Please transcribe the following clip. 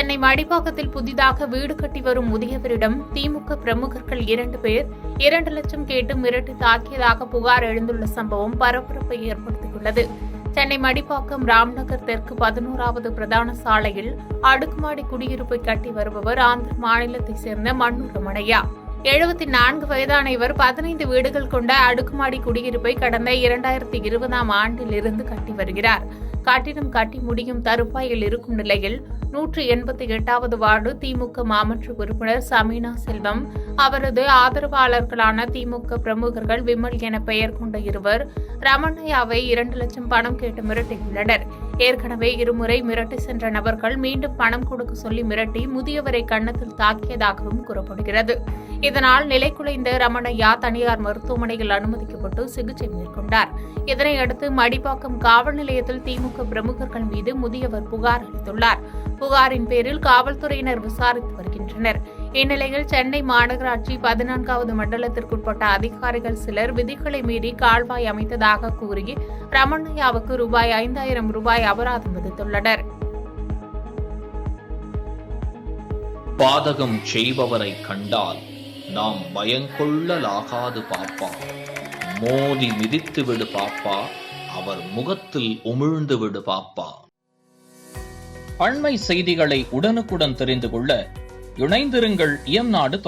சென்னை மடிப்பாக்கத்தில் புதிதாக வீடு கட்டி வரும் முதியவரிடம் திமுக பிரமுகர்கள் 2 பேர் 2 லட்சம் கேட்டு மிரட்டி தாக்கியதாக புகார் எழுந்துள்ள சம்பவம் பரபரப்பை ஏற்படுத்தியுள்ளது. சென்னை மடிப்பாக்கம் ராம்நகர் தெற்கு 11வது பிரதான சாலையில் அடுக்குமாடி குடியிருப்பை கட்டி வருபவர் ஆந்திர மாநிலத்தைச் சேர்ந்த மண்ணூர் ரமணையா. 74 வயதான இவர் 15 வீடுகள் கொண்ட அடுக்குமாடி குடியிருப்பை கடந்த 2020ஆம் ஆண்டிலிருந்து கட்டி வருகிறார். கட்டிடம் கட்டி முடியும் தருவாயில் இருக்கும் நிலையில் 188வது வார்டு திமுக மாமன்ற உறுப்பினர் சமீனா செல்வம், அவரது ஆதரவாளர்களான திமுக பிரமுகர்கள் விமல் என பெயர் கொண்ட இருவர் ரமணையாவை 2 லட்சம் பணம் கேட்டு மிரட்டியுள்ளனர். ஏற்கனவே இருமுறை மிரட்டி சென்ற நபர்கள் மீண்டும் பணம் கொடுக்க சொல்லி மிரட்டி முதியவரை கன்னத்தில் தாக்கியதாகவும் கூறப்படுகிறது. இதனால் நிலைகுலைந்த ரமணையா தனியார் மருத்துவமனையில் அனுமதிக்கப்பட்டு சிகிச்சை மேற்கொண்டார். இதனையடுத்து மடிப்பாக்கம் காவல் நிலையத்தில் திமுக பிரமுகர்கள் மீது முதியவர் புகார் அளித்துள்ளார். புகாரின் பேரில் காவல்துறையினர் விசாரித்து வருகின்றனர். இந்நிலையில் சென்னை மாநகராட்சி 14வது மண்டலத்திற்குட்பட்ட அதிகாரிகள் சிலர் விதிகளை மீறி கால்வாய் அமைத்ததாக கூறி ரமணையாவுக்கு ரூபாய் 5000 அபராதம் விதித்துள்ளனர். பாதகம் செய்பவரை கண்டால் நாம் பயங்கொள்ளலாகாது பாப்பா, மோதி மிதித்து விடு பாப்பா, அவர் முகத்தில் உமிழ்ந்து விடு பாப்பா. அண்மை செய்திகளை உடனுக்குடன் தெரிந்து கொள்ள இணைந்திருங்கள் இயம்நாடு.